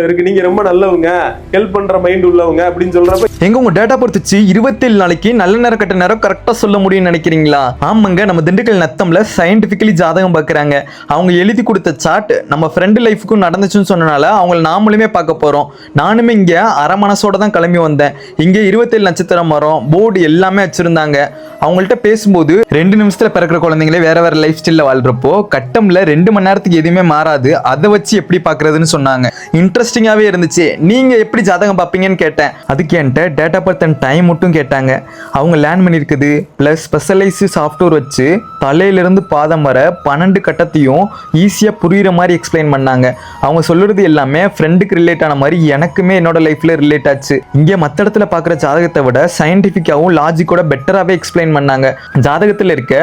இருக்கு. நீங்க ரொம்ப நல்லவங்க, ஹெல்ப் பண்ற மைண்ட் உள்ளவங்க அப்படின்னு சொல்றப்ப எங்க உங்க டேட்டா பொறுத்துச்சு 27 நாளைக்கு நல்ல நேரம் கட்ட நேரம் கரெக்டா சொல்ல முடியும்னு நினைக்கிறீங்களா? ஆமாங்க, நம்ம திண்டுக்கல் நத்தம்ல சயின்டிபிக்கலி ஜாதகம் பார்க்கறாங்க. அவங்க எழுதி கொடுத்த சார்ட் நம்ம ஃப்ரெண்ட் லைஃபுக்கும் நடந்துச்சுன்னு சொன்னனால அவங்கள நாமளுமே பார்க்க போறோம். நானுமே இங்க அரை மனசோட தான் கிளம்பி வந்தேன். இங்க 27 நட்சத்திர மரம் போர்டு எல்லாமே வச்சிருந்தாங்க. அவங்கள்ட்ட பேசும்போது 2 நிமிஷத்துல பிறக்கிற குழந்தைங்களே வேற வேற லைஃப் ஸ்டைல்ல வாழ்றப்போ கட்டம்ல 2 மணி நேரத்துக்கு எதுவுமே மாறாது, அதை வச்சு எப்படி பாக்குறதுன்னு சொன்னாங்க. இன்ட்ரெஸ்டிங்காவே இருந்துச்சு. நீங்க எப்படி ஜாதகம் பார்ப்பீங்கன்னு கேட்டேன். அதுக்கு என்கிட்ட date of birth and time மட்டும் கேட்டாங்க. அவங்க லேர்ன் பண்ணியிருக்குது ப்ளஸ் ஸ்பெஷலைஸ்டு சாஃப்ட்வேர் வச்சு தலையிலிருந்து பாதம் வர 12 கட்டத்தையும் ஈஸியாக புரியுற மாதிரி எக்ஸ்பிளைன் பண்ணாங்க. அவங்க சொல்லுறது எல்லாமே ஃப்ரெண்டுக்கு ரிலேட் ஆன மாதிரி எனக்குமே என்னோட லைஃப்ல ரிலேட் ஆச்சு. இங்கே மற்ற இடத்துல பார்க்குற ஜாதகத்தை விட சயின்டிஃபிக்காகவும் லாஜிக்கோட பெட்டராகவே எக்ஸ்பிளைன் பண்ணாங்க. ஜாதகத்தில் இருக்க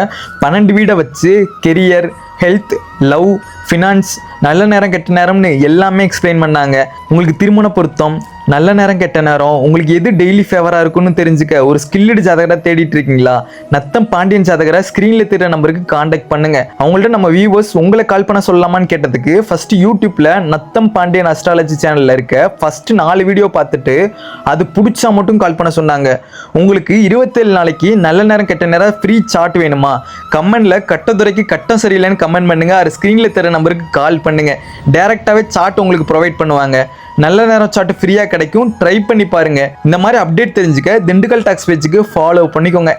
12 வீடை வச்சு கெரியர், ஹெல்த், லவ், ஃபினான்ஸ், நல்ல நேரம் கெட்ட நேரம்னு எல்லாமே எக்ஸ்பிளைன் பண்ணாங்க. உங்களுக்கு திருமண பொருத்தம், நல்ல நேரம் கெட்ட நேரம், உங்களுக்கு எது டெய்லி ஃபேவராக இருக்குன்னு தெரிஞ்சுக்க ஒரு ஸ்கில்டு ஜாதகரை தேடிட்டு இருக்கீங்களா? நத்தம் பாண்டியன் ஜாதகரை ஸ்க்ரீனில் தெரிகிற நம்பருக்கு காண்டாக்ட் பண்ணுங்க. அவங்கள்ட்ட நம்ம வியூவர்ஸ் உங்களை கால் பண்ண சொல்லலாமான்னு கேட்டதுக்கு ஃபர்ஸ்ட் யூடியூப்ல நத்தம் பாண்டியன் அஸ்ட்ராலஜி சேனல்ல இருக்க ஃபர்ஸ்ட் 4 வீடியோ பார்த்துட்டு அது பிடிச்சா மட்டும் கால் பண்ண சொன்னாங்க. உங்களுக்கு 27 நாளைக்கு நல்ல நேரம் கெட்ட நேரம் ஃப்ரீ சார்ட் வேணுமா? கமெண்ட்ல கட்டதுரைக்கு கட்டம் சரியில்லைன்னு கமெண்ட் பண்ணுங்க. அது ஸ்க்ரீனில் தெரிகிற நம்பருக்கு கால் பண்ணுங்க. டைரக்டாவே சார்ட் உங்களுக்கு ப்ரொவைட் பண்ணுவாங்க. நல்ல நேரம் சார்ட் ஃப்ரீயாக கிடைக்கும். ட்ரை பண்ணி பாருங்க. இந்த மாதிரி அப்டேட் தெரிஞ்சுக்க திண்டுக்கல் டாக்ஸ் பேஜுக்கு ஃபாலோ பண்ணிக்கோங்க.